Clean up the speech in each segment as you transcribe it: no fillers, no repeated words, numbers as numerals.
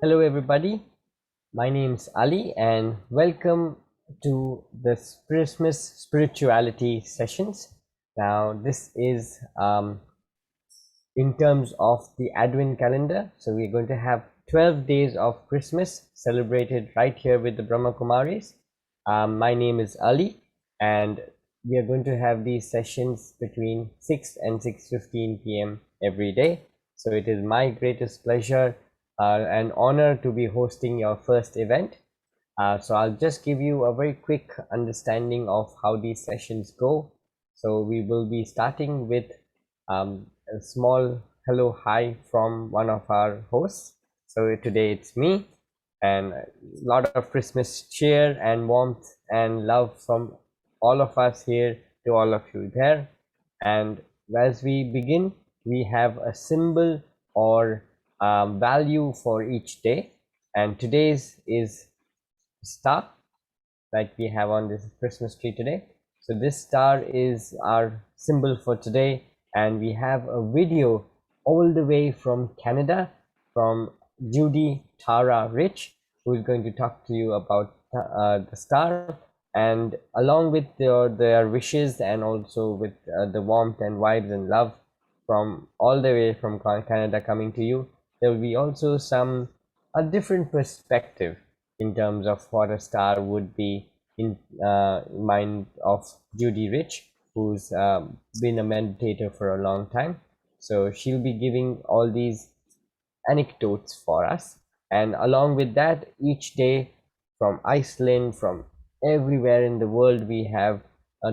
Hello, everybody. My name's Ali, and welcome to the Christmas spirituality sessions. Now, this is in terms of the Advent calendar. So, we're going to have 12 days of Christmas celebrated right here with the Brahma Kumaris. My name is Ali, and we are going to have these sessions between 6 and 6:15 p.m. every day. So, it is my greatest pleasure and honor to be hosting your first event. So I'll just give you a very quick understanding of how these sessions go. So we will be starting with a small hello hi from one of our hosts. So today it's me, and a lot of Christmas cheer and warmth and love from all of us here to all of you there. And as we begin, we have a symbol or value for each day, and today's is star, like we have on this Christmas tree today. So this star is our symbol for today, and we have a video all the way from Canada from Judy Tara Rich, who is going to talk to you about the star, and along with their wishes, and also with the warmth and vibes and love from all the way from Canada coming to you. There will be also some a different perspective in terms of what a star would be in mind of Judy Rich, who's been a meditator for a long time. So she'll be giving all these anecdotes for us, and along with that, each day from Iceland, from everywhere in the world, we have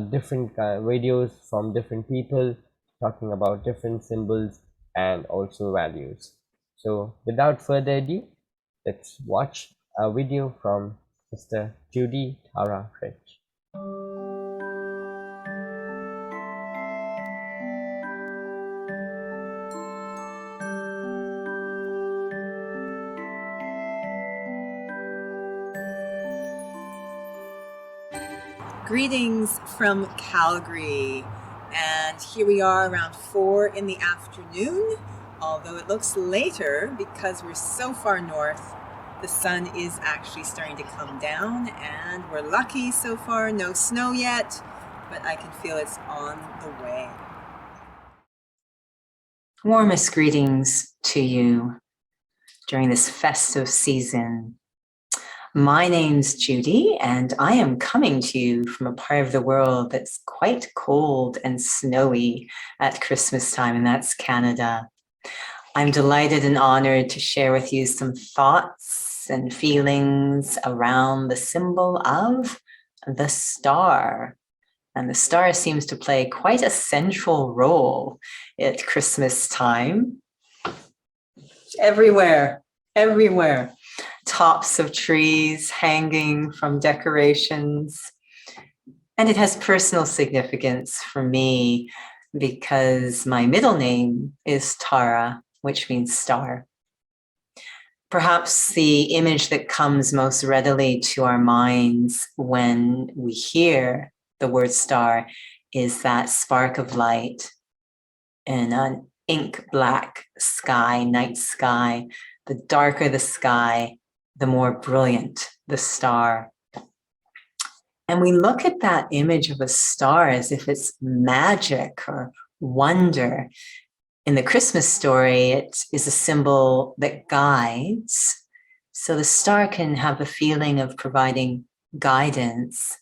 different videos from different people talking about different symbols and also values. So without further ado, let's watch a video from Sister Judy Tara Rich. Greetings from Calgary, and here we are around 4 in the afternoon, although it looks later because we're so far north. The sun is actually starting to come down, and we're lucky so far, no snow yet, but I can feel it's on the way. Warmest greetings to you during this festive season. My name's Judy, and I am coming to you from a part of the world that's quite cold and snowy at Christmas time, and that's Canada. I'm delighted and honored to share with you some thoughts and feelings around the symbol of the star. And the star seems to play quite a central role at Christmas time. Everywhere. Tops of trees hanging from decorations. And it has personal significance for me because my middle name is Tara, which means star. Perhaps the image that comes most readily to our minds when we hear the word star is that spark of light in an ink black sky, night sky. The darker the sky, the more brilliant the star. And we look at that image of a star as if it's magic or wonder. In the Christmas story, it is a symbol that guides. So the star can have the feeling of providing guidance,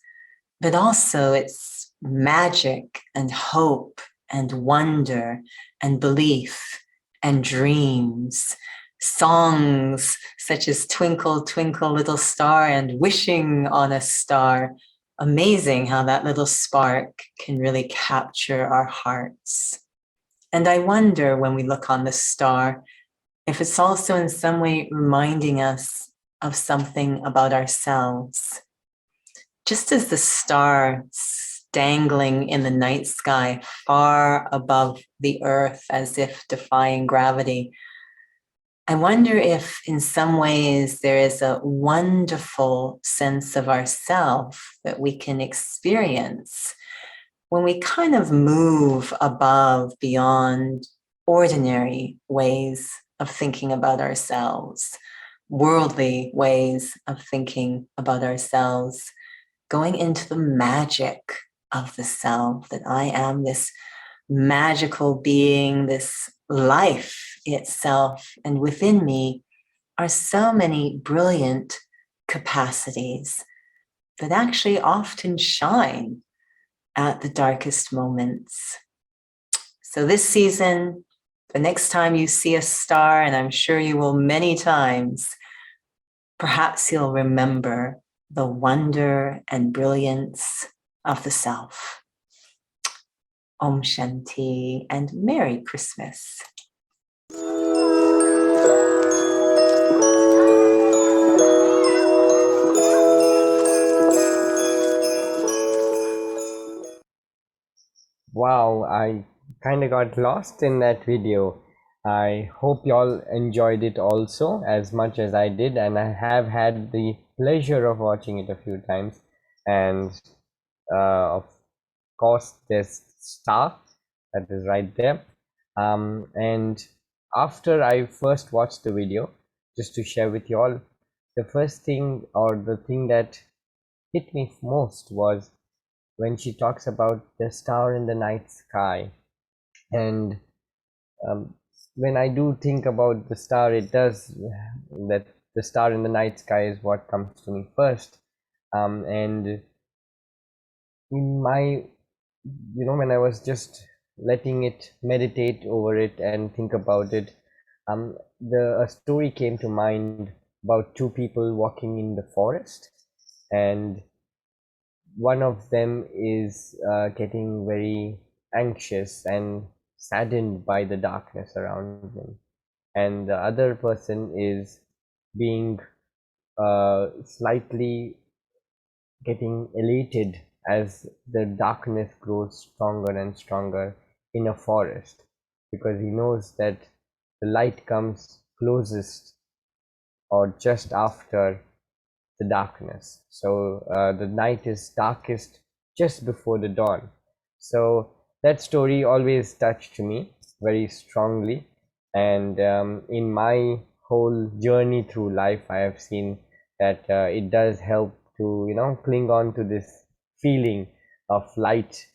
but also it's magic and hope and wonder and belief and dreams. Songs such as Twinkle, Twinkle, Little Star and Wishing on a Star. Amazing how that little spark can really capture our hearts. And I wonder when we look on the star, if it's also in some way reminding us of something about ourselves. Just as the star dangling in the night sky far above the earth as if defying gravity, I wonder if in some ways there is a wonderful sense of ourself that we can experience when we kind of move above beyond ordinary ways of thinking about ourselves. worldly ways of thinking about ourselves, going into the magic of the self, that I am this magical being, this life itself, and within me are so many brilliant capacities that actually often shine at the darkest moments. So this season, the next time you see a star, and I'm sure you will many times, perhaps you'll remember the wonder and brilliance of the self. Om Shanti and Merry Christmas. Wow, I kind of got lost in that video. I hope y'all enjoyed it also as much as I did, and I have had the pleasure of watching it a few times. And of course, there's Star that is right there. And after I first watched the video, just to share with you all, the first thing or the thing that hit me most was when she talks about the star in the night sky. And um, when I do think about the star, it does that the star in the night sky is what comes to me first. And in my, when I was just letting it meditate over it and think about it, a story came to mind about two people walking in the forest, and one of them is getting very anxious and saddened by the darkness around him, and the other person is being slightly getting elated as the darkness grows stronger and stronger in a forest, because he knows that the light comes closest or just after the darkness. So the night is darkest just before the dawn. So that story always touched me very strongly, and in my whole journey through life, I have seen that it does help to cling on to this feeling of light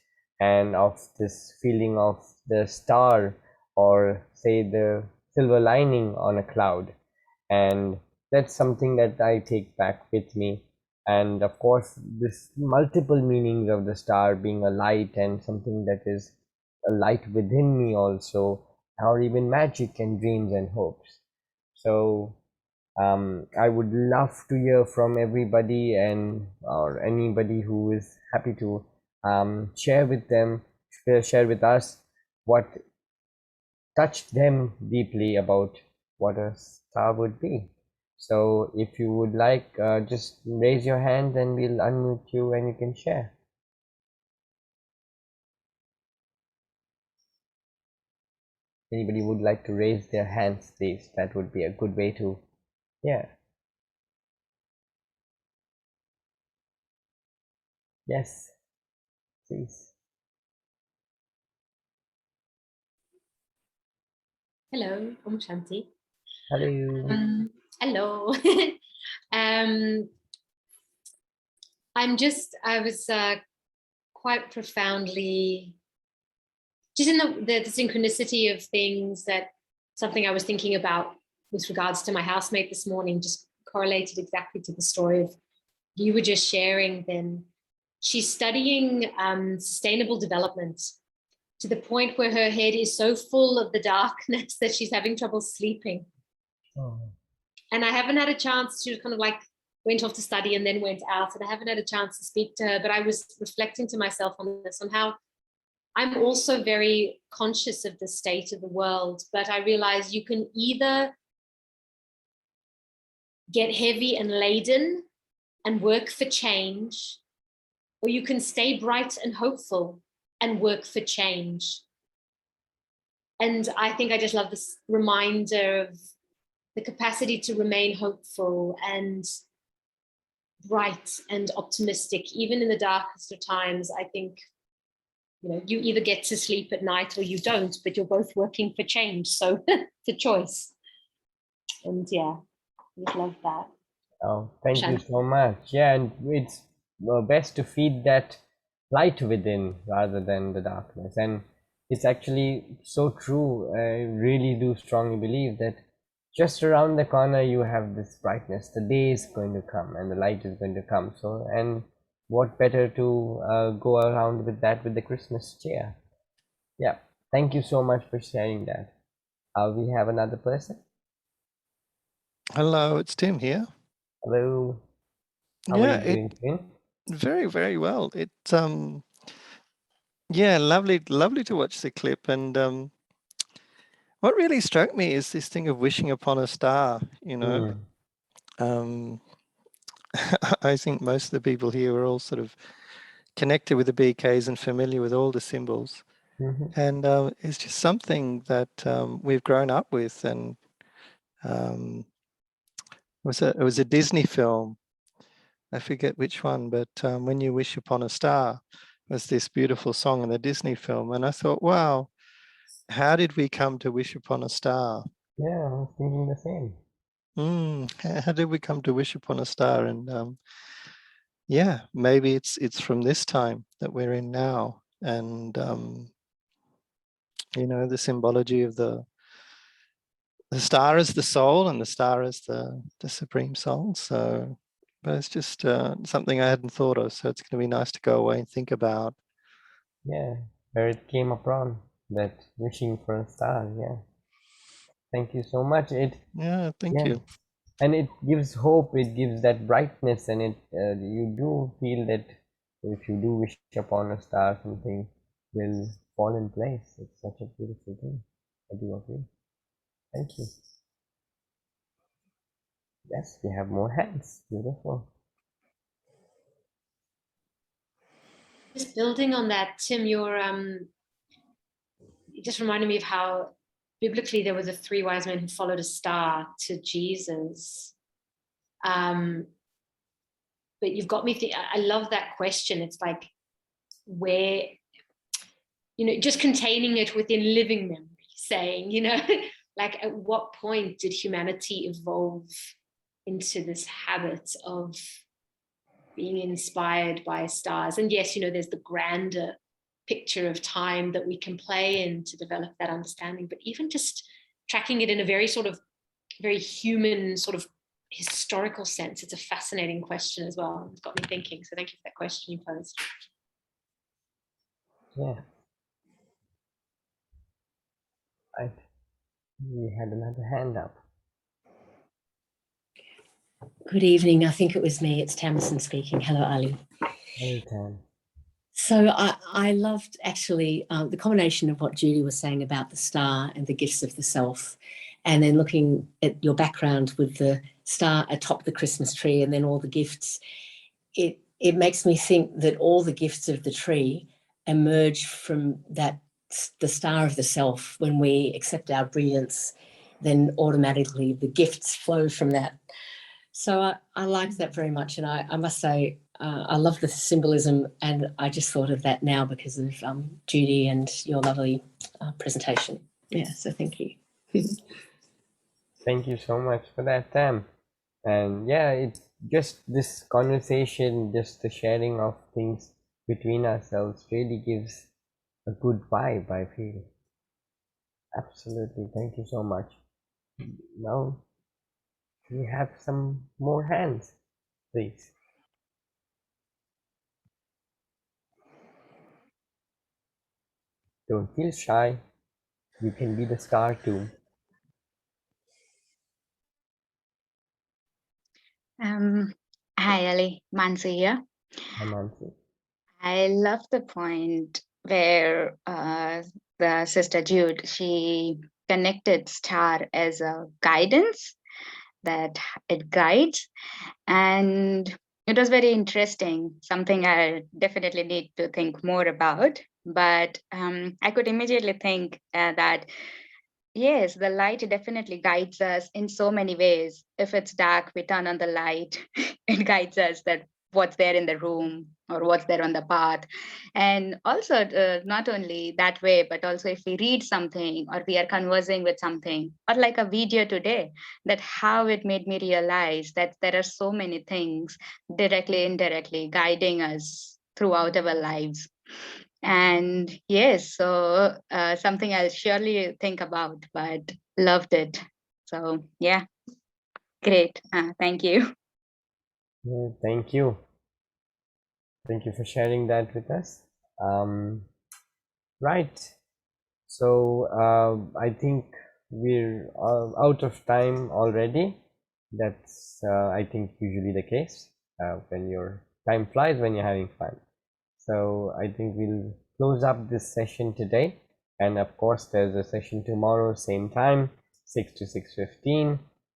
and of this feeling of the star, or say the silver lining on a cloud. And that's something that I take back with me. And of course, this multiple meanings of the star being a light and something that is a light within me also, or even magic and dreams and hopes. So I would love to hear from everybody, and or anybody who is happy to share with them, share with us what touched them deeply about what a star would be. So if you would like, just raise your hand and we'll unmute you and you can share. Anybody would like to raise their hands, please? That would be a good way to, yeah. Yes, please. Hello, Om Shanti. Hello. Hello. I was quite profoundly, just in the synchronicity of things, that something I was thinking about with regards to my housemate this morning just correlated exactly to the story of you were just sharing then. She's studying sustainable development to the point where her head is so full of the darkness that she's having trouble sleeping. Oh. And I haven't had a chance to kind of like went off to study and then went out, and I haven't had a chance to speak to her, but I was reflecting to myself on this, on how I'm also very conscious of the state of the world, but I realize you can either get heavy and laden and work for change, or you can stay bright and hopeful and work for change. And I think I just love this reminder of the capacity to remain hopeful and bright and optimistic, even in the darkest of times. I think, you either get to sleep at night or you don't, but you're both working for change. So it's a choice. And yeah, Just love that. Oh, thank you Shanna. so much. Yeah, and it's best to feed that light within rather than the darkness. And it's actually so true. I really do strongly believe that just around the corner you have this brightness. The day is going to come and the light is going to come. So, and what better to go around with that with the Christmas cheer? Yeah, thank you so much for sharing that. We have another person. Hello, it's Tim here. Hello. How are you doing, Tim? Very, very well. It's yeah, lovely to watch the clip. And what really struck me is this thing of wishing upon a star, you know. I think most of the people here are all sort of connected with the BKs and familiar with all the symbols. And it's just something that we've grown up with. And it was a Disney film. I forget which one, but When You Wish Upon a Star was this beautiful song in a Disney film. And I thought, wow, how did we come to wish upon a star? Yeah, I was thinking the same. How did we come to wish upon a star? And yeah, maybe it's from this time that we're in now. And you know, the symbology of the star is the soul and the star is the supreme soul. So, but it's just something I hadn't thought of. So it's going to be nice to go away and think about. Yeah, where it came upon that wishing for a star. Yeah, thank you so much. Thank you. And it gives hope. It gives that brightness, and you do feel that if you do wish upon a star, something will fall in place. It's such a beautiful thing. I do agree. Thank you. Yes, we have more hands. Beautiful. Just building on that, Tim, it just reminded me of how biblically there were the three wise men who followed a star to Jesus. But you've got me I love that question. It's like, where, you know, just containing it within living memory, saying, you know, like at what point did humanity evolve into this habit of being inspired by stars? And yes, you know, there's the grander picture of time that we can play in to develop that understanding, but even just tracking it in a very sort of very human sort of historical sense, it's a fascinating question as well. It's got me thinking. So thank you for that question you posed. Yeah. Right. We had another hand up. Good evening. I think it was me. It's Tamsin speaking. Hello, Ali. Hello, Tam. So I loved actually the combination of what Judy was saying about the star and the gifts of the self, and then looking at your background with the star atop the Christmas tree and then all the gifts. It makes me think that all the gifts of the tree emerge from that, the star of the self. When we accept our brilliance, then automatically the gifts flow from that. So I liked that very much, and I must say I love the symbolism, and I just thought of that now because of Judy and your lovely presentation. Yeah, so thank you. Thank you so much for that, Tam. And yeah, it's just this conversation, just the sharing of things between ourselves really gives a good vibe, I feel. Absolutely. Thank you so much. Now we have some more hands, please. Don't feel shy. You can be the star too. Hi, Ali. Mansi here. Hi, Mansi. I love the point where the sister Jude, she connected star as a guidance, that it guides. And it was very interesting, something I definitely need to think more about. But I could immediately think that yes, the light definitely guides us in so many ways. If it's dark, we turn on the light. It guides us that what's there in the room or what's there on the path. And also not only that way, but also if we read something or we are conversing with something, or like a video today, that how it made me realize that there are so many things directly, indirectly guiding us throughout our lives. And yes, so something I'll surely think about, but loved it. So yeah, great. Thank you. Yeah, thank you. Thank you for sharing that with us. Right. So I think we're out of time already. That's I think usually the case when your time flies when you're having fun. So I think we'll close up this session today, and of course there's a session tomorrow, same time, 6 to 6:15,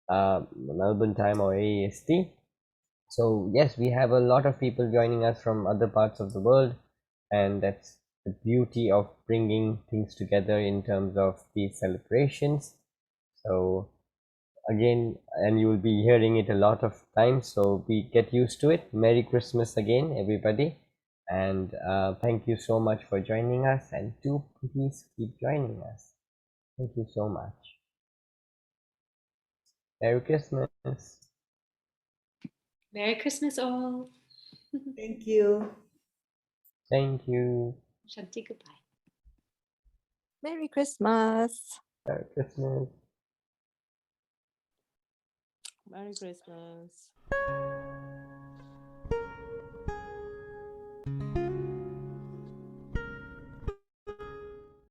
Melbourne time or AEST. So yes, we have a lot of people joining us from other parts of the world, and that's the beauty of bringing things together in terms of these celebrations. So again, and you will be hearing it a lot of times, so we get used to it. Merry Christmas again, everybody, and thank you so much for joining us, and do please keep joining us. Thank you so much. Merry Christmas. Merry Christmas, all. Thank you. Thank you. Shanti, goodbye. Merry Christmas. Merry Christmas. Merry Christmas.